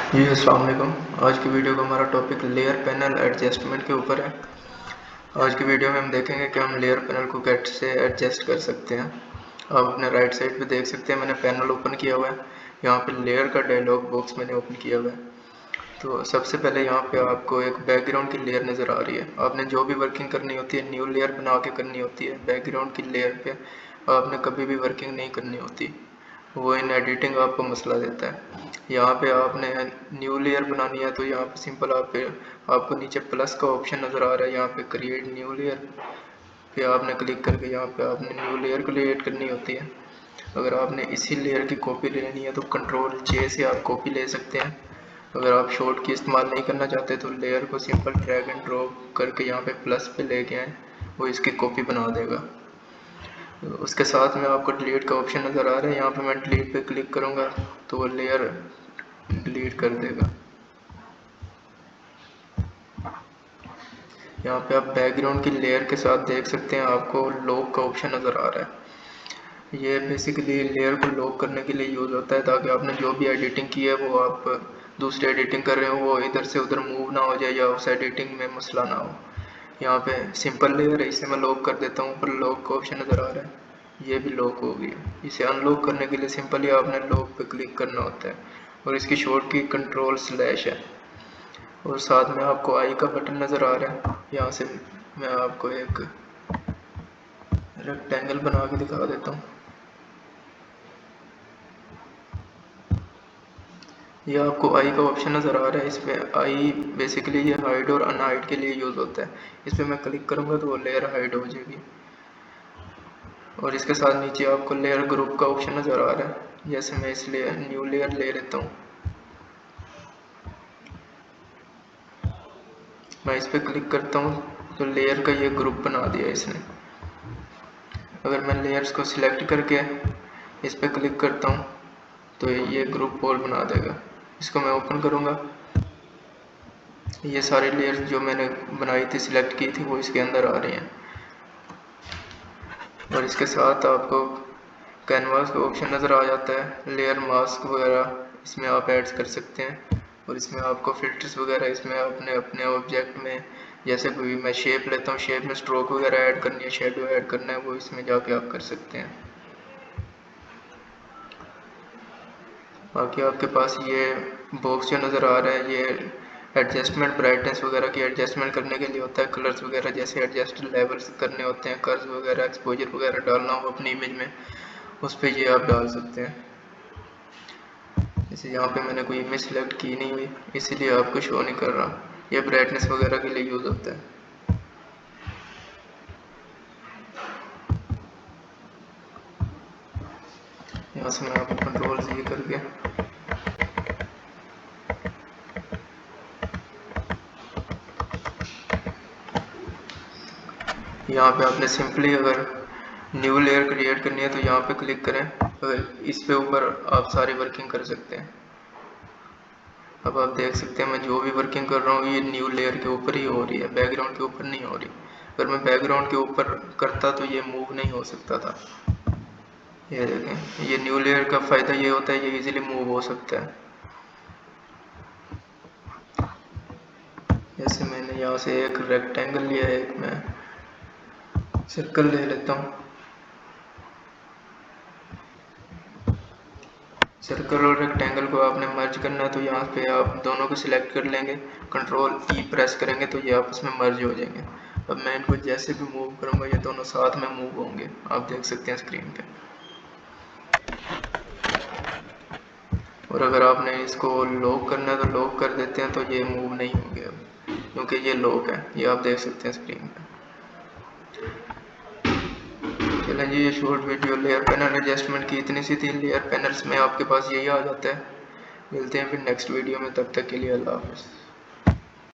जी अस्सलाम वालेकुम। आज की वीडियो का हमारा टॉपिक लेयर पैनल एडजस्टमेंट के ऊपर है। आज की वीडियो में हम देखेंगे कि हम लेयर पैनल को कैसे एडजस्ट कर सकते हैं। आप अपने राइट साइड पे देख सकते हैं मैंने पैनल ओपन किया हुआ है। यहाँ पे लेयर का डायलॉग बॉक्स मैंने ओपन किया हुआ है। तो सबसे पहले यहाँ पे आपको एक बैकग्राउंड की लेयर नज़र आ रही है। आपने जो भी वर्किंग करनी होती है न्यू लेयर बना के करनी होती है। बैकग्राउंड की लेयर पे आपने कभी भी वर्किंग नहीं करनी होती, वो इन एडिटिंग आपको मसला देता है। यहाँ पे आपने न्यू लेयर बनानी है तो यहाँ पे सिंपल आपको नीचे प्लस का ऑप्शन नज़र आ रहा है। यहाँ पे क्रिएट न्यू लेयर पे आपने क्लिक करके यहाँ पे आपने न्यू लेयर क्रिएट करनी होती है। अगर आपने इसी लेयर की कॉपी लेनी है तो कंट्रोल जे से आप कॉपी ले सकते हैं। अगर आप शॉर्ट की इस्तेमाल नहीं करना चाहते तो लेयर को सिंपल ड्रैग एंड ड्रॉप करके यहाँ पे प्लस पे लेके आए, वो इसकी कॉपी बना देगा। उसके साथ में आपको डिलीट का ऑप्शन नज़र आ रहा है। यहाँ पे मैं डिलीट पे क्लिक करूँगा तो वो लेयर डिलीट कर देगा। यहाँ पे आप बैकग्राउंड की लेयर के साथ देख सकते हैं आपको लॉक का ऑप्शन नज़र आ रहा है। ये बेसिकली लेयर को लॉक करने के लिए यूज़ होता है ताकि आपने जो भी एडिटिंग की है वो आप दूसरी एडिटिंग कर रहे हो वो इधर से उधर मूव ना हो जाए या उस एडिटिंग में मसला ना हो। यहाँ पे सिंपल लेयर है, इसे मैं लॉक कर देता हूँ। ऊपर लॉक का ऑप्शन नज़र आ रहा है, ये भी लॉक हो गई है। इसे अनलॉक करने के लिए सिंपली आपने लॉक पे क्लिक करना होता है और इसकी शॉर्ट की कंट्रोल/ है। और साथ में आपको आई का बटन नज़र आ रहा है। यहाँ से मैं आपको एक रेक्टेंगल बना के दिखा देता हूँ। ये आपको आई का ऑप्शन नज़र आ रहा है। इसमें आई बेसिकली ये हाइड और अनहाइड के लिए यूज़ होता है। इस पर मैं क्लिक करूँगा तो वो लेयर हाइड हो जाएगी। और इसके साथ नीचे आपको लेयर ग्रुप का ऑप्शन नज़र आ रहा है। जैसे मैं इसलिए न्यू लेयर ले लेता हूँ, मैं इस पर क्लिक करता हूँ तो लेयर का ये ग्रुप बना दिया इसने। अगर मैं लेयर्स को सिलेक्ट करके इस पर क्लिक करता हूँ तो ये ग्रुप और बना देगा। इसको मैं ओपन करूँगा, ये सारी लेयर्स जो मैंने बनाई थी सिलेक्ट की थी वो इसके अंदर आ रही हैं। और इसके साथ आपको कैनवास का ऑप्शन नज़र आ जाता है। लेयर मास्क वगैरह इसमें आप ऐड कर सकते हैं। और इसमें आपको फिल्टर्स वगैरह इसमें अपने अपने ऑब्जेक्ट में, जैसे कोई मैं शेप लेता हूँ, शेप में स्ट्रोक वगैरह ऐड करनी है, शेडो ऐड करना है, वो इसमें जाके आप कर सकते हैं। बाकी आपके पास ये बॉक्स जो नज़र आ रहा है ये एडजस्टमेंट ब्राइटनेस वगैरह की एडजस्टमेंट करने के लिए होता है। कलर्स वगैरह जैसे एडजस्ट लेवल्स करने होते हैं, कर्व्स वगैरह एक्सपोजर वगैरह डालना हो अपनी इमेज में, उस पर ये आप डाल सकते हैं। जैसे यहाँ पे मैंने कोई इमेज सेलेक्ट की नहीं हुई इसीलिए आपको शो नहीं कर रहा। ये ब्राइटनेस वगैरह के लिए यूज़ होता है। यहाँ से मैं आपको कंट्रोल Z करके यहाँ पे आपने सिंपली अगर न्यू लेयर क्रिएट करनी है तो यहाँ पे क्लिक करें। अगर इस पे ऊपर आप सारी वर्किंग कर सकते हैं। अब आप देख सकते हैं मैं जो भी वर्किंग कर रहा हूँ ये न्यू लेयर के ऊपर ही हो रही है, बैकग्राउंड के ऊपर नहीं हो रही। अगर मैं बैकग्राउंड के ऊपर करता तो ये मूव नहीं हो सकता था। ये देखें, ये न्यू लेयर का फ़ायदा ये होता है ये इजीली मूव हो सकता है। जैसे मैंने यहाँ से एक रेक्टेंगल लिया है, एक मैं सर्कल ले लेता हूँ। सर्कल और रेक्टेंगल को आपने मर्ज करना है तो यहाँ पे आप दोनों को सिलेक्ट कर लेंगे, कंट्रोल ई प्रेस करेंगे तो ये आपस में मर्ज हो जाएंगे। अब मैं इनको जैसे भी मूव करूँगा ये दोनों साथ में मूव होंगे, आप देख सकते हैं स्क्रीन पे। और अगर आपने इसको लॉक करना है तो लॉक कर देते हैं तो ये मूव नहीं होंगे अब, क्योंकि ये लॉक है, ये आप देख सकते हैं स्क्रीन पे। चलें जी, ये short video layer panel adjustment की इतनी सी थी। लेयर पैनल्स में आपके पास यही आ जाता है। मिलते हैं फिर नेक्स्ट वीडियो में, तब तक के लिए अल्लाह हाफ़िज़।